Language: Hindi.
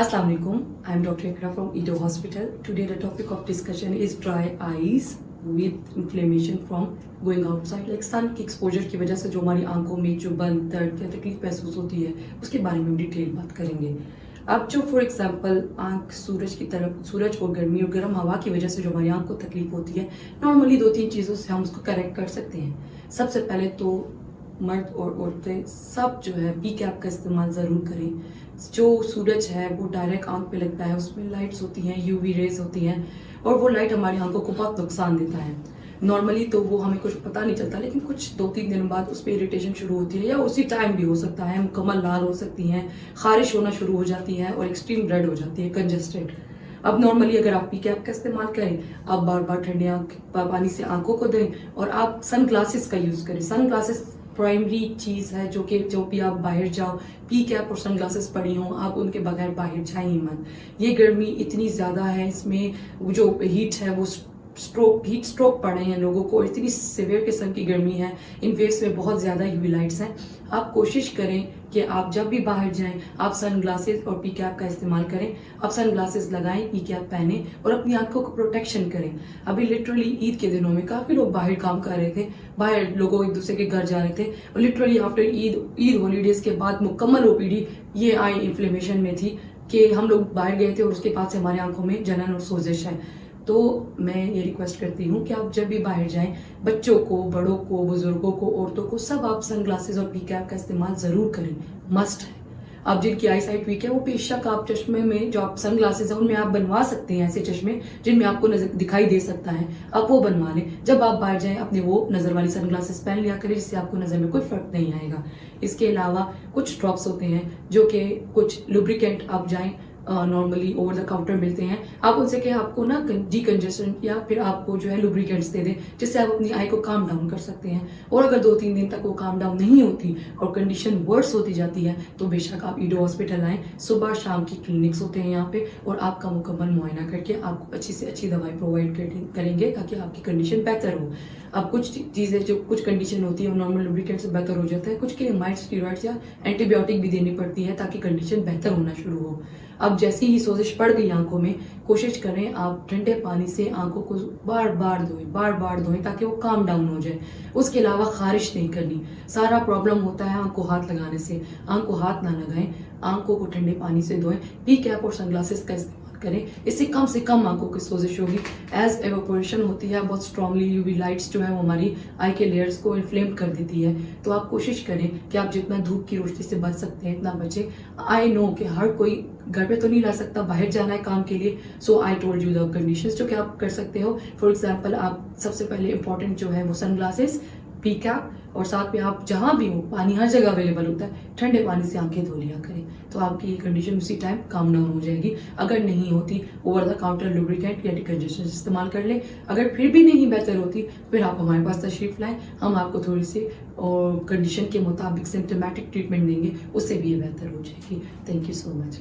Assalamu alaikum. I am Dr. Ikra from Edo Hospital. Today the topic of discussion is dry eyes with inflammation from going outside like sun की exposure की वजह से जो हमारी आंखों में जो बंद दर्द या तकलीफ महसूस होती है उसके बारे में हम डिटेल बात करेंगे। अब जो फॉर एग्जांपल आंख सूरज की तरफ सूरज और गर्मी और गर्म हवा की वजह से जो हमारी आंख को तकलीफ होती है, नॉर्मली 2-3 चीज़ों से हम उसको करेक्ट कर सकते हैं। सबसे पहले तो मर्द और औरतें सब जो है पी कैप का इस्तेमाल ज़रूर करें। जो सूरज है वो डायरेक्ट आंख पे लगता है, उसमें लाइट्स होती हैं, यूवी रेज होती हैं और वो लाइट हमारी आंखों को बहुत नुकसान देता है। नॉर्मली तो वो हमें कुछ पता नहीं चलता, लेकिन कुछ 2-3 दिन बाद उस पर इरिटेशन शुरू होती है या उसी टाइम भी हो सकता है। मुकम्मल लाल हो सकती हैं, खारिश होना शुरू हो जाती है और एक्सट्रीम रेड हो जाती है, कंजेस्टेड। अब नॉर्मली अगर आप पी कैप का इस्तेमाल करें, आप बार बार ठंडे पानी से आंखों को दें और आप सन ग्लासेस का यूज़ करें। सन ग्लासेस प्राइमरी चीज़ है जो भी आप बाहर जाओ, पी कैप और सन ग्लासेस पड़ी हों, आप उनके बगैर बाहर जाएं ही मत। ये गर्मी इतनी ज़्यादा है, इसमें जो हीट है वो हीट स्ट्रोक पड़ रहे हैं लोगों को, इतनी सिवियर किस्म की गर्मी है, इन फेस में बहुत ज़्यादा यूवी लाइट्स हैं। आप कोशिश करें कि आप जब भी बाहर जाएं आप सन ग्लासेस और पी कैप का इस्तेमाल करें। आप सन ग्लासेस लगाएं, पी कैप पहने और अपनी आंखों को प्रोटेक्शन करें। अभी लिटरली ईद के दिनों में काफ़ी लोग बाहर काम कर रहे थे, बाहर लोगों एक दूसरे के घर जा रहे थे और लिटरली आफ्टर ईद हॉलीडेज़ के बाद मुकम्मल ओपीडी ये आई इन्फ्लेमेशन में थी कि हम लोग बाहर गए थे और उसके बाद से हमारे आंखों में जलन और सोजिश है। तो मैं ये रिक्वेस्ट करती हूँ कि आप जब भी बाहर जाएं, बच्चों को, बड़ों को, बुजुर्गों को, औरतों को, सब आप सन ग्लासेस और पी कैप का इस्तेमाल ज़रूर करें, मस्ट है। आप जिनकी आई साइट वीक है वो बेशक आप चश्मे में जो आप सन ग्लासेस हैं उनमें आप बनवा सकते हैं, ऐसे चश्मे जिनमें आपको नजर दिखाई दे सकता है, आप वो बनवा लें। जब आप बाहर जाएं अपने वो नज़र वाली सन ग्लासेस पहन लिया करें, जिससे आपको नज़र में कोई फ़र्क नहीं आएगा। इसके अलावा कुछ ड्रॉप्स होते हैं जो कि कुछ लुब्रिकेंट आप जाएं नॉर्मली ओवर द काउंटर मिलते हैं, आप उनसे कि आपको ना डीकंजेशन या फिर आपको जो है लुब्रिकेंट्स दे दें, जिससे आप अपनी आई को काम डाउन कर सकते हैं। और अगर 2-3 दिन तक वो काम डाउन नहीं होती और कंडीशन वर्स होती जाती है तो बेशक आप ईडो हॉस्पिटल आएँ। सुबह शाम की क्लिनिक्स होते हैं यहाँ पे और आपका मुकम्मल मुआयना करके आपको अच्छी से अच्छी दवाई प्रोवाइड करेंगे ताकि आपकी कंडीशन बेहतर हो। अब कुछ चीज़ें जो कुछ कंडीशन होती है नॉर्मल लुब्रिकेंट से बेहतर हो जाता है, कुछ के लिए माइल्ड स्टीरॉइड्स या एंटीबायोटिक भी देनी पड़ती है ताकि कंडीशन बेहतर होना शुरू हो। अब जैसे ही सोजिश पड़ गई आंखों में, कोशिश करें आप ठंडे पानी से आंखों को बार बार धोएं ताकि वो काम डाउन हो जाए। उसके अलावा खारिश नहीं करनी। सारा प्रॉब्लम होता है आंख को हाथ लगाने से। आंख को हाथ ना लगाएं, आंखों को ठंडे पानी से धोएं, पी कैप और सनग्लासेस का इस्तेमाल करें। इससे कम से कम आंखों की सोजिश होगी। एज एवापोरेशन होती है बहुत स्ट्रांगली, यूवी लाइट्स जो है वो हमारी आई के लेयर्स को इन्फ्लेम कर देती है। तो आप कोशिश करें कि आप जितना धूप की रोशनी से बच सकते हैं इतना बचें। आई नो कि हर कोई घर पे तो नहीं रह सकता, बाहर जाना है काम के लिए, so I told you the conditions जो कि आप कर सकते हो। फॉर एग्जांपल आप सबसे पहले इंपॉर्टेंट जो है वो सन ग्लासेस, पी कैप और साथ में आप जहाँ भी हो, पानी हर जगह अवेलेबल होता है, ठंडे पानी से आंखें धो लिया करें तो आपकी ये कंडीशन उसी टाइम काम डाउन हो जाएगी। अगर नहीं होती ओवर द काउंटर लुब्रिकेंट या डिकंजेशन इस्तेमाल कर लें। अगर फिर भी नहीं बेहतर होती फिर आप हमारे पास तशरीफ लाएं, हम आपको थोड़ी सी और कंडीशन के मुताबिक सिम्टोमेटिक ट्रीटमेंट देंगे, उससे भी ये बेहतर हो जाएगी। Thank you so much.